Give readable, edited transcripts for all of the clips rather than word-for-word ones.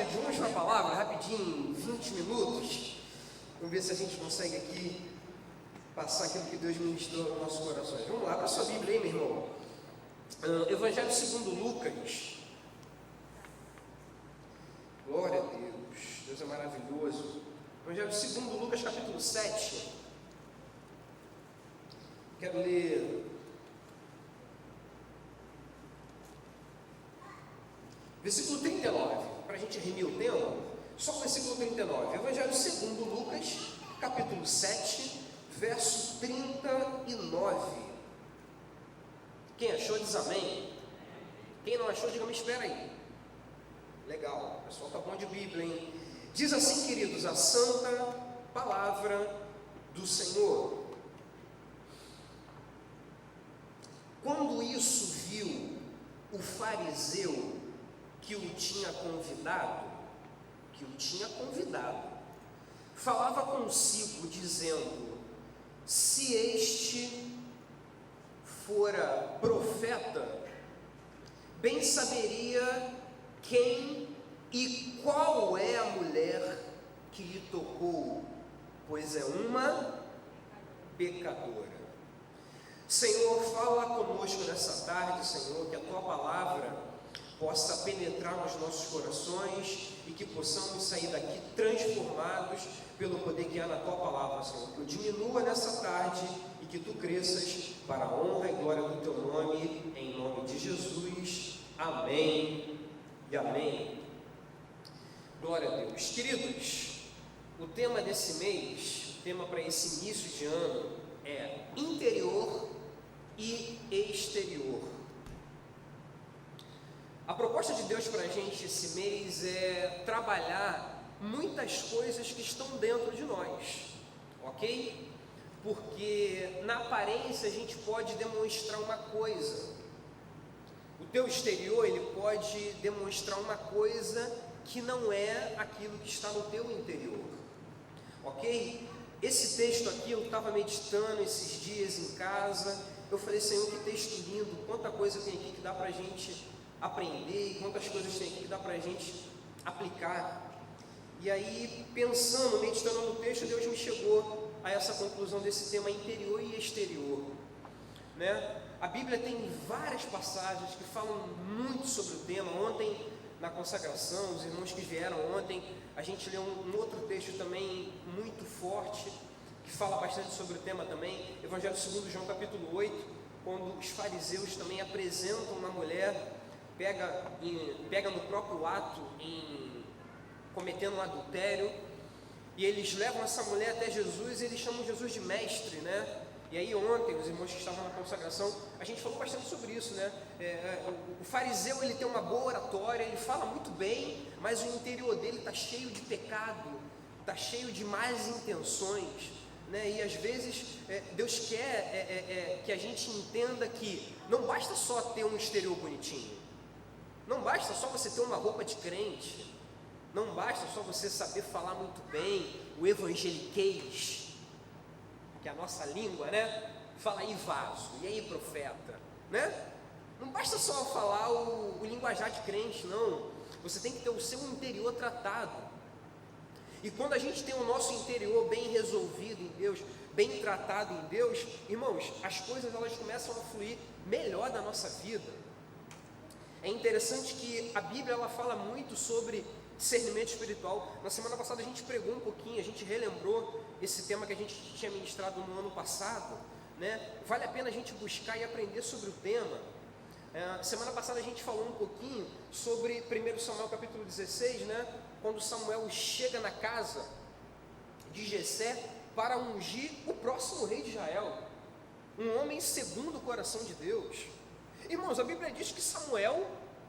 gente, vamos para a palavra, rapidinho, 20 minutos. Vamos ver se a gente consegue aqui passar aquilo que Deus ministrou nos nossos corações. Vamos lá, para a sua Bíblia aí, meu irmão. Evangelho segundo Lucas. Glória a Deus, Deus é maravilhoso. Evangelho segundo Lucas, capítulo 7. Quero ler versículo 39, para a gente remir o tema, só o versículo 39. Evangelho segundo Lucas, capítulo 7, verso 39. Quem achou diz amém. Quem não achou, diga, me espera aí. Legal, o pessoal tá bom de Bíblia, hein? Diz assim, queridos, a santa palavra do Senhor. Quando isso viu o fariseu que o tinha convidado, falava consigo, dizendo: se este fora profeta, bem saberia quem e qual é a mulher que lhe tocou, pois é uma pecadora. Senhor, fala conosco nessa tarde, Senhor, que a Tua palavra possa penetrar nos nossos corações e que possamos sair daqui transformados pelo poder que há na Tua palavra, Senhor. Que eu diminua nessa tarde e que Tu cresças para a honra e glória do Teu nome, em nome de Jesus. Amém e amém. Glória a Deus. Queridos, o tema desse mês, o tema para esse início de ano é interior e exterior. A proposta de Deus para a gente esse mês é trabalhar muitas coisas que estão dentro de nós, ok? Porque na aparência a gente pode demonstrar uma coisa, o teu exterior ele pode demonstrar uma coisa que não é aquilo que está no teu interior, ok? Esse texto aqui eu estava meditando esses dias em casa, eu falei, Senhor, que texto lindo, quanta coisa tem aqui que dá para a gente aprender, e quantas coisas tem aqui que dá para a gente aplicar. E aí, pensando, meditando no texto, Deus me chegou a essa conclusão desse tema interior e exterior, né? A Bíblia tem várias passagens que falam muito sobre o tema. Ontem, na consagração, os irmãos que vieram ontem, a gente leu um outro texto também muito forte, que fala bastante sobre o tema também, Evangelho segundo João, capítulo 8, quando os fariseus também apresentam uma mulher, pega no próprio ato, cometendo um adultério, e eles levam essa mulher até Jesus, e eles chamam Jesus de mestre, né? E aí ontem, os irmãos que estavam na consagração, a gente falou bastante sobre isso, né? O fariseu, ele tem uma boa oratória, ele fala muito bem, mas o interior dele está cheio de pecado, está cheio de más intenções, né? E às vezes Deus quer que a gente entenda que não basta só ter um exterior bonitinho, não basta só você ter uma roupa de crente, não basta só você saber falar muito bem o evangeliquez, que é a nossa língua, né? Fala aí, vaso, e aí, profeta, né? Não basta só falar o linguajar de crente, não. Você tem que ter o seu interior tratado. E quando a gente tem o nosso interior bem resolvido em Deus, bem tratado em Deus, irmãos, as coisas elas começam a fluir melhor da nossa vida. É interessante que a Bíblia ela fala muito sobre discernimento espiritual. Na semana passada a gente pregou um pouquinho, a gente relembrou esse tema que a gente tinha ministrado no ano passado, né? Vale a pena a gente buscar e aprender sobre o tema. Semana passada a gente falou um pouquinho sobre 1 Samuel capítulo 16, né? Quando Samuel chega na casa de Jessé para ungir o próximo rei de Israel, um homem segundo o coração de Deus. Irmãos, a Bíblia diz que Samuel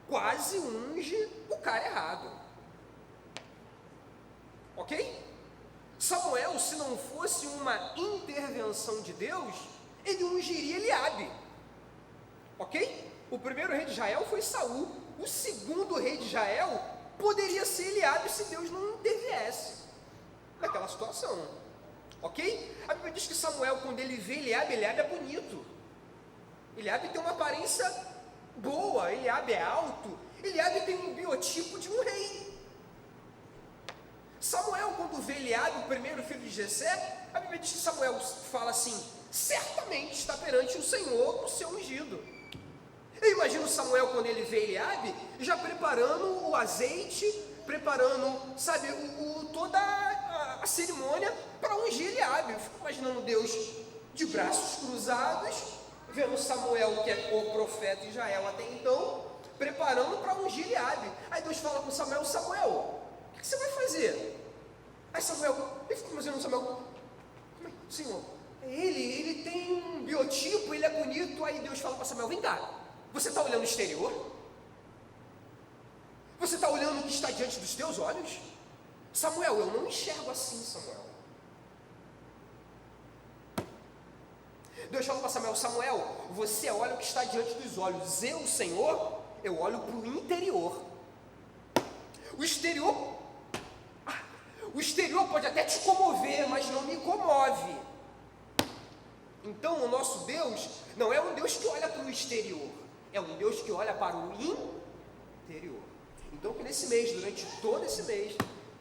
quase unge o cara errado, ok? Samuel, se não fosse uma intervenção de Deus, ele ungiria Eliabe, ok? O primeiro rei de Israel foi Saul, o segundo rei de Israel poderia ser Eliabe se Deus não interviesse naquela situação, ok? A Bíblia diz que Samuel, quando ele vê Eliabe é bonito, Eliabe tem uma aparência boa, Eliabe é alto, Eliabe tem um biotipo de um rei, Samuel, quando vê Eliabe, o primeiro filho de Jessé, a Bíblia diz que Samuel fala assim: certamente está perante o Senhor o seu ungido. Eu imagino Samuel, quando ele vê Eliabe, já preparando o azeite, preparando, sabe, toda a cerimônia para ungir Eliabe. Eu fico imaginando Deus de braços cruzados, vendo Samuel, que é o profeta de Israel até então, preparando para ungir Eliabe. Aí Deus fala com Samuel: Samuel, o que você vai fazer? Aí Samuel, ele fica imaginando Samuel: Senhor, ele tem um biotipo, ele é bonito. Aí Deus fala para Samuel: vem cá, você está olhando o exterior? Você está olhando o que está diante dos teus olhos? Samuel, eu não enxergo assim, Samuel. Deus fala para Samuel: Samuel, você olha o que está diante dos olhos. Eu, Senhor, eu olho para o interior. O exterior pode até te comover, mas não me comove. Então o nosso Deus não é um Deus que olha para o exterior, é um Deus que olha para o interior. Então que nesse mês, durante todo esse mês,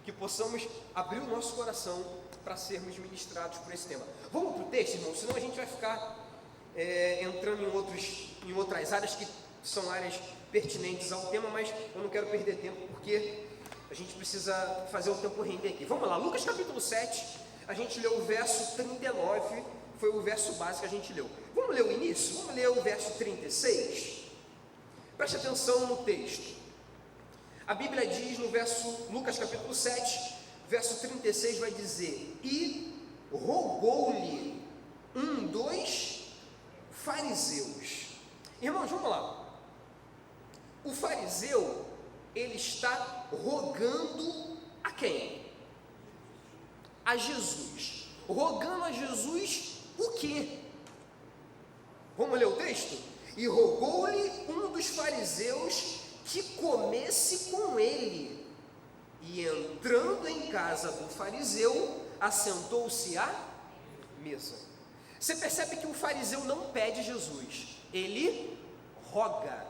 que possamos abrir o nosso coração para sermos ministrados por esse tema. Vamos para o texto, irmão, senão a gente vai ficar entrando em outras áreas que são áreas pertinentes ao tema, mas eu não quero perder tempo, porque a gente precisa fazer o tempo render aqui. Vamos lá, Lucas capítulo 7, a gente leu o verso 39, foi o verso básico que a gente leu. Vamos ler o início? Vamos ler o verso 36? Preste atenção no texto. A Bíblia diz no Lucas capítulo 7, verso 36, vai dizer: e rogou-lhe dos fariseus. Irmãos, vamos lá. O fariseu, ele está rogando a quem? A Jesus. Rogando a Jesus o quê? Vamos ler o texto? E rogou-lhe dos fariseus que comesse com ele. E entrando em casa do fariseu, assentou-se à mesa. Você percebe que o fariseu não pede Jesus, ele roga.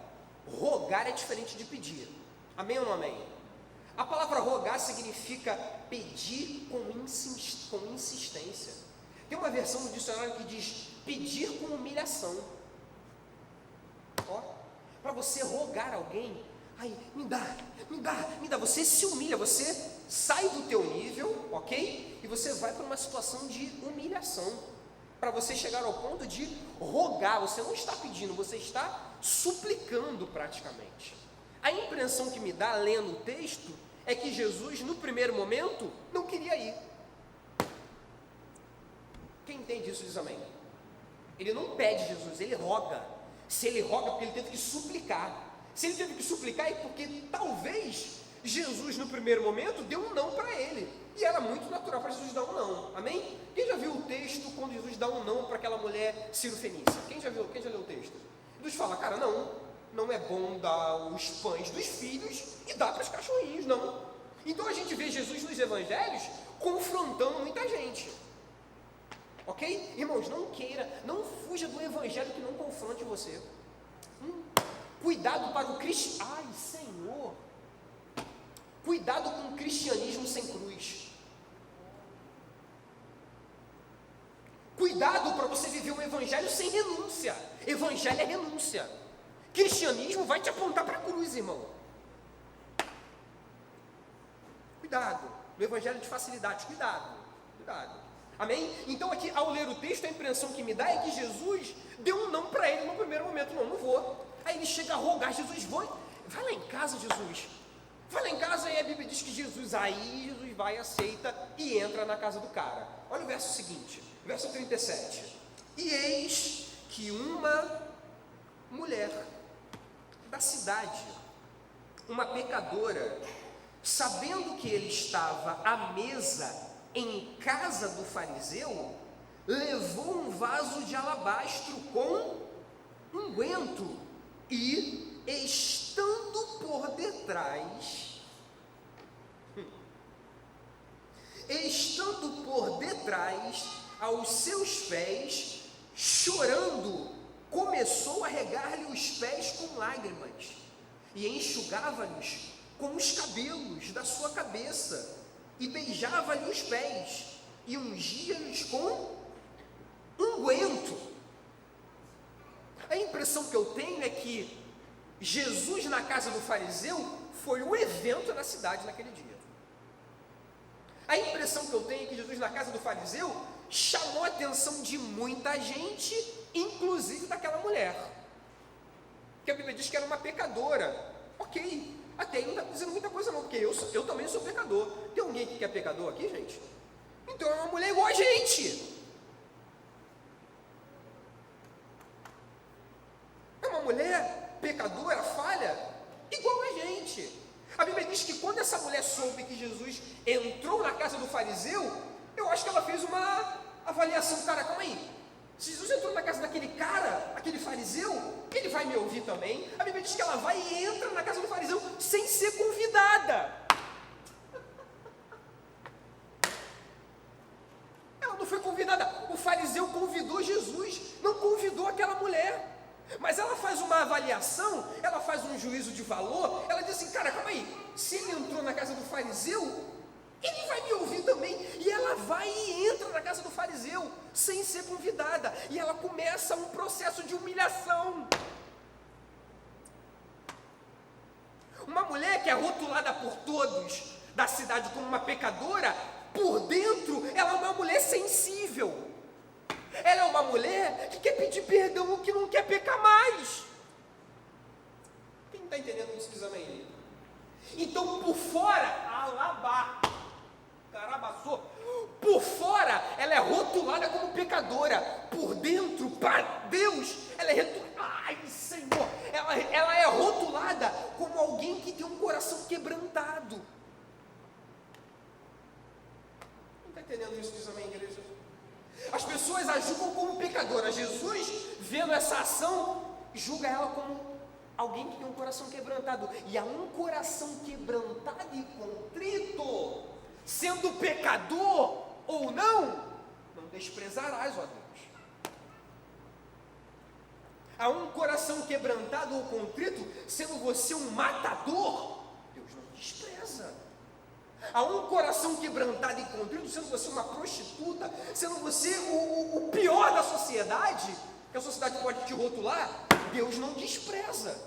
Rogar é diferente de pedir. Amém ou não amém? A palavra rogar significa pedir com insistência. Tem uma versão do dicionário que diz pedir com humilhação. Ó, para você rogar alguém, aí, me dá, você se humilha, você sai do teu nível, ok? E você vai para uma situação de humilhação, para você chegar ao ponto de rogar. Você não está pedindo, você está suplicando praticamente. A impressão que me dá lendo o texto é que Jesus, no primeiro momento, não queria ir. Quem entende isso diz amém. Ele não pede Jesus, ele roga. Se ele roga, porque ele teve que suplicar. Se ele teve que suplicar, é porque talvez Jesus, no primeiro momento, deu um não para ele. E era muito natural para Jesus dar um não. Amém? Quem já viu o texto quando Jesus dá um não para aquela mulher Ciro-fenícia? Quem já leu o texto? Jesus fala: cara, não é bom dar os pães dos filhos e dar para os cachorrinhos, não. Então a gente vê Jesus nos evangelhos confrontando muita gente. Ok? Irmãos, não fuja do evangelho que não confronte você. Cuidado para o cristianismo. Ai, Senhor! Cuidado com o cristianismo sem cruz. Cuidado para você viver um evangelho sem renúncia. Evangelho é renúncia. Cristianismo vai te apontar para a cruz, irmão. Cuidado. No evangelho de facilidade, cuidado. Amém? Então aqui, ao ler o texto, a impressão que me dá é que Jesus deu um não para ele no primeiro momento. Não vou. Aí ele chega a rogar: Jesus, vai lá em casa, Jesus. Vai lá em casa. E a Bíblia diz que Jesus vai, aceita e entra na casa do cara. Olha o verso seguinte, verso 37. E eis que uma mulher da cidade, uma pecadora, sabendo que ele estava à mesa em casa do fariseu, levou um vaso de alabastro com unguento e, estando por detrás aos seus pés, chorando, começou a regar-lhe os pés com lágrimas e enxugava-lhes com os cabelos da sua cabeça e beijava-lhe os pés e ungia-lhes com unguento. A impressão que eu tenho é que Jesus na casa do fariseu foi um evento na cidade naquele dia. A impressão que eu tenho é que Jesus na casa do fariseu chamou a atenção de muita gente, inclusive daquela mulher, que a Bíblia diz que era uma pecadora. Ok, até aí não está dizendo muita coisa não, porque eu também sou pecador. Tem alguém aqui que é pecador aqui, gente? Então é uma mulher igual a gente. É uma mulher pecadora, falha, igual a gente. A Bíblia diz que quando essa mulher soube que Jesus entrou na casa do fariseu, eu acho que ela fez uma avaliação. Cara, calma aí, se Jesus entrou na casa daquele cara, aquele fariseu, ele vai me ouvir também. A Bíblia diz que ela vai e entra na casa do fariseu sem ser convidada. Ela não foi convidada, o fariseu convidou Jesus, não convidou aquela mulher. Mas ela faz uma avaliação, ela faz um juízo de valor, ela diz assim, cara, calma aí, se ele entrou na casa do fariseu, ele vai me ouvir também. E ela vai e entra na casa do fariseu, sem ser convidada, e ela começa um processo de humilhação. Uma mulher que é rotulada por todos da cidade como uma pecadora, por dentro ela é uma mulher sensível. Ela é uma mulher que quer pedir perdão, que não quer pecar mais. Quem está entendendo isso diz amém? Então por fora, alabá, carabaçou, por fora ela é rotulada como pecadora, por dentro, para Deus, ela é ai Senhor, ela é rotulada como alguém que tem um coração quebrantado. Quem está entendendo isso diz amém, igreja? As pessoas a julgam como pecadora. Jesus, vendo essa ação, julga ela como alguém que tem um coração quebrantado. E a um coração quebrantado e contrito, sendo pecador ou não desprezarás, ó Deus. A um coração quebrantado ou contrito, sendo você um matador, Deus não despreza. A um coração quebrantado e contrito, sendo você uma prostituta, sendo você o pior da sociedade, que a sociedade pode te rotular, Deus não despreza.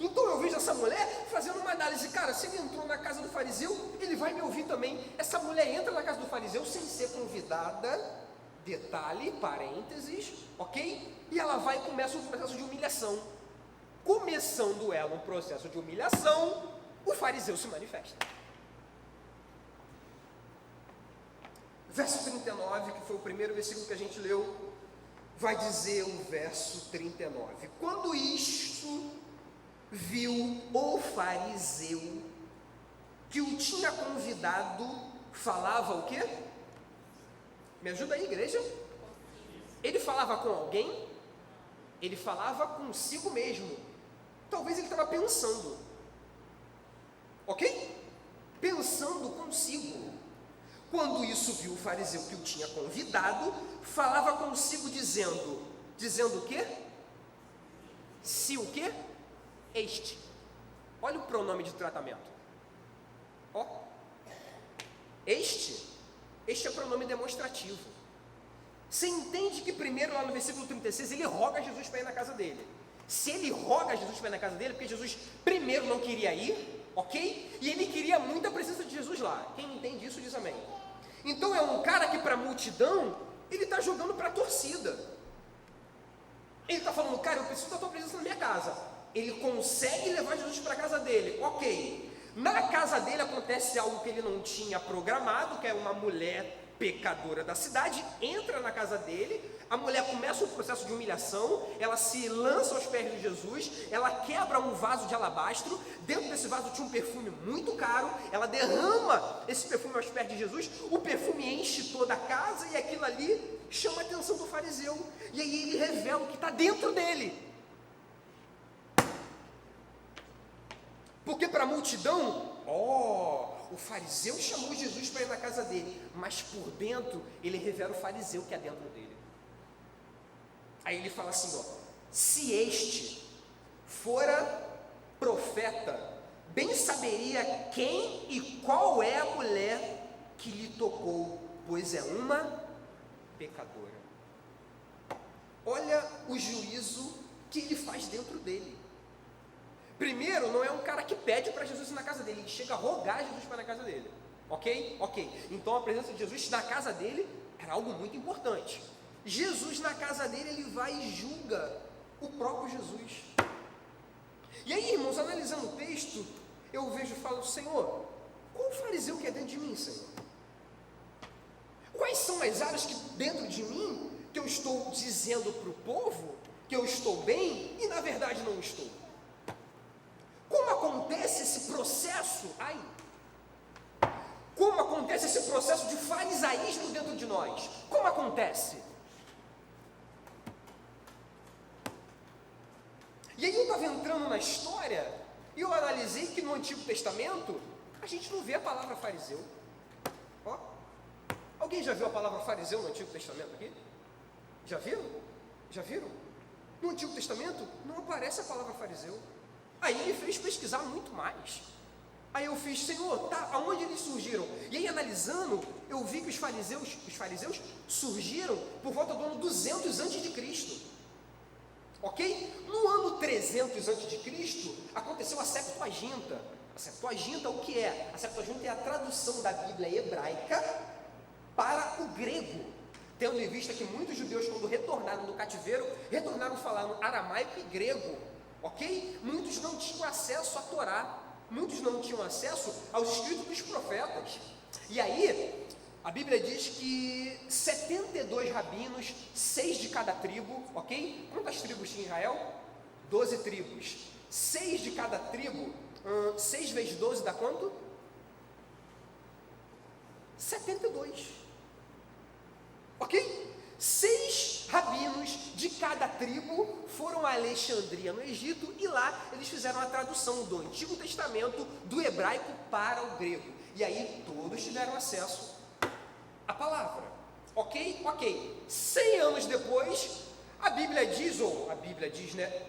Então eu vejo essa mulher fazendo uma análise, cara, se ele entrou na casa do fariseu, ele vai me ouvir também. Essa mulher entra na casa do fariseu sem ser convidada, detalhe, parênteses, ok? E ela vai e começa um processo de humilhação. Começando ela um processo de humilhação, o fariseu se manifesta. Verso 39, que foi o primeiro versículo que a gente leu, vai dizer o verso 39. Quando isto viu o fariseu que o tinha convidado, falava o quê? Me ajuda aí, igreja? Ele falava com alguém? Ele falava consigo mesmo. Talvez ele estava pensando. Ok? Pensando consigo. Quando isso viu o fariseu que o tinha convidado, falava consigo dizendo o quê? Se o quê? Este. Olha o pronome de tratamento. Ó. Este é pronome demonstrativo. Você entende que primeiro lá no versículo 36, ele roga a Jesus para ir na casa dele. Se ele roga a Jesus para ir na casa dele, porque Jesus primeiro não queria ir, ok? E ele queria muito a presença de Jesus lá. Quem entende isso diz amém. Então é um cara que para a multidão, ele está jogando para a torcida. Ele está falando, cara, eu preciso da tua presença na minha casa. Ele consegue levar Jesus para a casa dele, ok. Na casa dele acontece algo que ele não tinha programado, que é uma mulher pecadora da cidade, entra na casa dele, a mulher começa um processo de humilhação, ela se lança aos pés de Jesus, ela quebra um vaso de alabastro, dentro desse vaso tinha um perfume muito caro, ela derrama esse perfume aos pés de Jesus, o perfume enche toda a casa e aquilo ali chama a atenção do fariseu, e aí ele revela o que está dentro dele. Porque para a multidão, o fariseu chamou Jesus para ir na casa dele, mas por dentro ele revela o fariseu que é dentro dele. Aí ele fala assim, se este fora profeta, bem saberia quem e qual é a mulher que lhe tocou, pois é uma pecadora. Olha o juízo que ele faz dentro dele. Primeiro, não é um cara que pede para Jesus ir na casa dele, ele chega a rogar Jesus para ir na casa dele. Ok? Ok. Então a presença de Jesus na casa dele era algo muito importante. Jesus na casa dele, ele vai e julga o próprio Jesus. E aí, irmãos, analisando o texto, eu vejo e falo: Senhor, qual o fariseu que é dentro de mim, Senhor? Quais são as áreas que dentro de mim, que eu estou dizendo para o povo que eu estou bem e na verdade não estou? Como acontece esse processo? Como acontece esse processo de farisaísmo dentro de nós? Como acontece? E aí eu estava entrando na história e eu analisei que no Antigo Testamento a gente não vê a palavra fariseu. Ó, alguém já viu a palavra fariseu no Antigo Testamento aqui? Já viram? Já viram? No Antigo Testamento não aparece a palavra fariseu. Aí me fez pesquisar muito mais. Aí eu fiz: Senhor, tá, aonde eles surgiram? E aí, analisando, eu vi que os fariseus surgiram por volta do ano 200 a.C. Ok? No ano 300 a.C., aconteceu a Septuaginta. A Septuaginta, o que é? A Septuaginta é a tradução da Bíblia hebraica para o grego, tendo em vista que muitos judeus, quando retornaram do cativeiro, retornaram falando aramaico e grego. Ok? Muitos não tinham acesso à Torá, muitos não tinham acesso aos escritos dos profetas. E aí, a Bíblia diz que 72 rabinos, 6 de cada tribo, ok? Quantas tribos tinha Israel? 12 tribos. 6 de cada tribo, 6 vezes 12 dá quanto? 72. Ok? 6 rabinos de cada tribo foram a Alexandria, no Egito, e lá eles fizeram a tradução do Antigo Testamento do hebraico para o grego. E aí todos tiveram acesso à palavra. Ok? Ok. 100 anos depois, a Bíblia diz, né?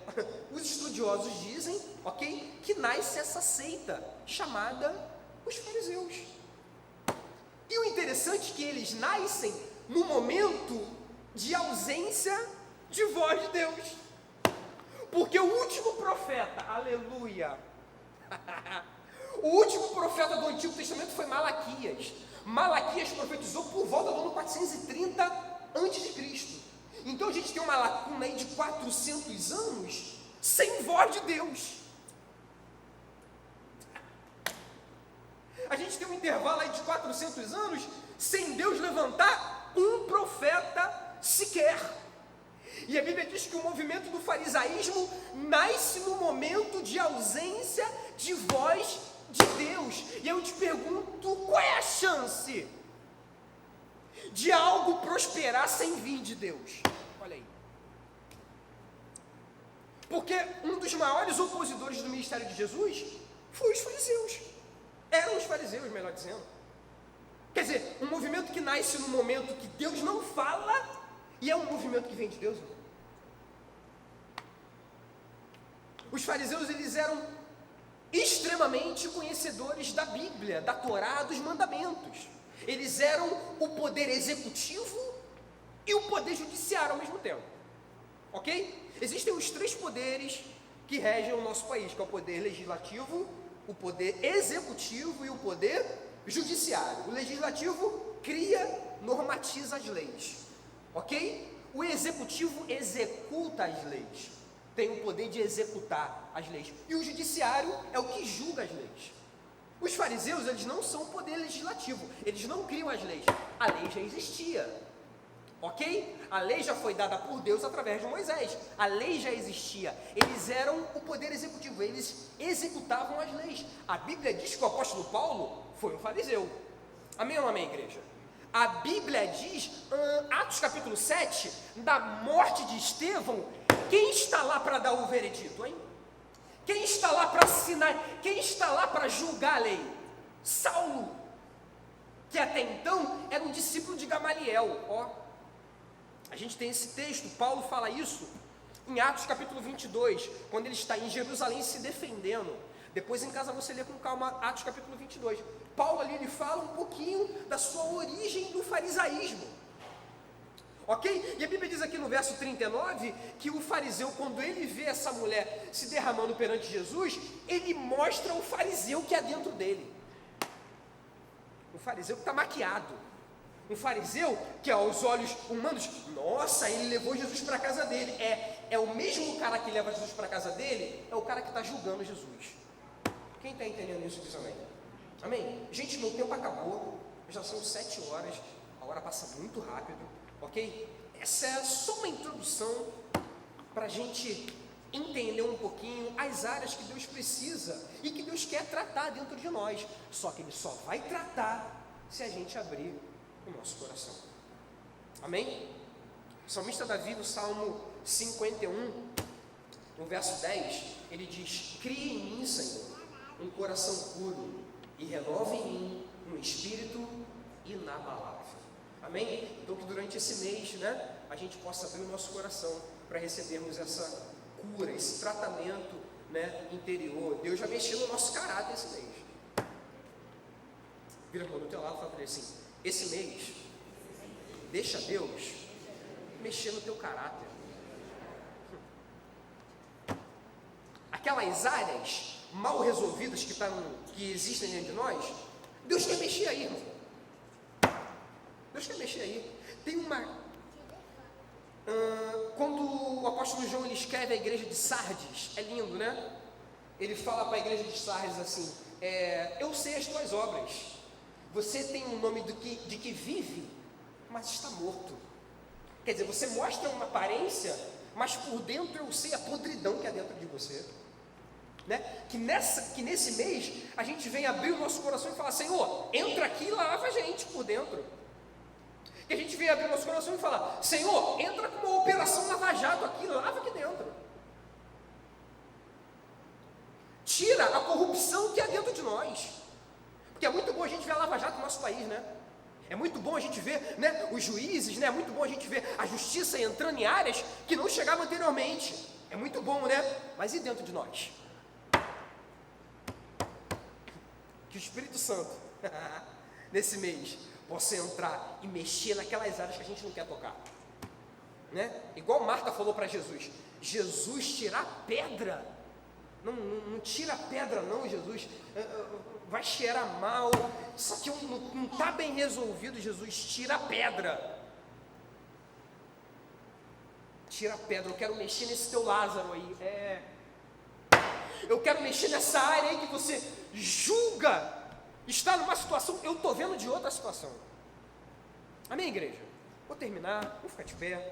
Os estudiosos dizem, ok? Que nasce essa seita chamada os fariseus. E o interessante é que eles nascem no momento de ausência de voz de Deus, porque o último profeta, aleluia, o último profeta do Antigo Testamento foi Malaquias. Malaquias profetizou por volta do ano 430 a.C. Então a gente tem uma lacuna aí de 400 anos sem voz de Deus. A gente tem um intervalo aí de 400 anos sem Deus levantar um profeta sequer. E a Bíblia diz que o movimento do farisaísmo nasce no momento de ausência de voz de Deus. E eu te pergunto, qual é a chance de algo prosperar sem vir de Deus? Olha aí. Porque um dos maiores opositores do ministério de Jesus foi os fariseus. Eram os fariseus, melhor dizendo. Quer dizer, um movimento que nasce no momento que Deus não fala, e é um movimento que vem de Deus. Os fariseus, eles eram extremamente conhecedores da Bíblia, da Torá, dos mandamentos. Eles eram o poder executivo e o poder judiciário ao mesmo tempo. Ok? Existem os 3 poderes que regem o nosso país, que é o poder legislativo, o poder executivo e o poder judiciário. O legislativo cria, normatiza as leis. Ok? O executivo executa as leis, tem o poder de executar as leis. E o judiciário é o que julga as leis. Os fariseus, eles não são o poder legislativo, eles não criam as leis. A lei já existia. Ok? A lei já foi dada por Deus através de Moisés. A lei já existia. Eles eram o poder executivo, eles executavam as leis. A Bíblia diz que o apóstolo Paulo foi um fariseu. Amém ou não amém, igreja? A Bíblia diz, Atos capítulo 7, da morte de Estevão, quem está lá para dar o veredito, hein? Quem está lá para assinar? Quem está lá para julgar a lei? Saulo, que até então era um discípulo de Gamaliel. Ó, a gente tem esse texto, Paulo fala isso em Atos capítulo 22, quando ele está em Jerusalém se defendendo Depois em casa você lê com calma Atos capítulo 22. Paulo ali, ele fala um pouquinho da sua origem do farisaísmo. Ok? E a Bíblia diz aqui no verso 39, que o fariseu, quando ele vê essa mulher se derramando perante Jesus, ele mostra o fariseu que há dentro dele. Um fariseu que está maquiado. Um fariseu que aos olhos humanos, nossa, ele levou Jesus para a casa dele. É o mesmo cara que leva Jesus para a casa dele, é o cara que está julgando Jesus. Quem está entendendo isso diz amém? Amém? Gente, meu tempo acabou, já são 7 horas, a hora passa muito rápido, ok? Essa é só uma introdução para a gente entender um pouquinho as áreas que Deus precisa e que Deus quer tratar dentro de nós. Só que Ele só vai tratar se a gente abrir o nosso coração. Amém? O salmista Davi, no Salmo 51, no verso 10, ele diz: cria em mim, Senhor, um coração puro e renova em mim um espírito inabalável. Amém? Então que durante esse mês, né, a gente possa abrir o nosso coração para recebermos essa cura, esse tratamento, né, interior. Deus já mexeu no nosso caráter esse mês. Vira para o teu lado e fala para ele assim: esse mês, deixa Deus mexer no teu caráter. Aquelas áreas mal resolvidas que existem dentro de nós, Deus quer mexer aí, irmão. Deus quer mexer aí. Tem uma... quando o apóstolo João ele escreve a igreja de Sardes, é lindo, né? Ele fala para a igreja de Sardes assim: eu sei as tuas obras. Você tem um nome de que vive, mas está morto. Quer dizer, você mostra uma aparência, mas por dentro eu sei a podridão que há dentro de você. Né? Que nesse mês a gente vem abrir o nosso coração e falar: Senhor, entra aqui e lava a gente por dentro. Que a gente vem abrir o nosso coração e falar: Senhor, entra com uma operação lava-jato aqui, lava aqui dentro. Tira a corrupção que há dentro de nós. Porque é muito bom a gente ver a lava-jato no nosso país, né? É muito bom a gente ver, né, os juízes, né? É muito bom a gente ver a justiça entrando em áreas que não chegavam anteriormente. É muito bom, né? Mas e dentro de nós? Que o Espírito Santo, nesse mês, possa entrar e mexer naquelas áreas que a gente não quer tocar, né? Igual Marta falou para Jesus: Jesus, tira a pedra. Não tira a pedra não, Jesus. Vai cheirar mal. Isso aqui não está bem resolvido, Jesus. Tira a pedra. Tira a pedra. Eu quero mexer nesse teu Lázaro aí. Eu quero mexer nessa área aí que você julga está numa situação, eu estou vendo de outra situação. Amém, igreja? Vou terminar, vou ficar de pé.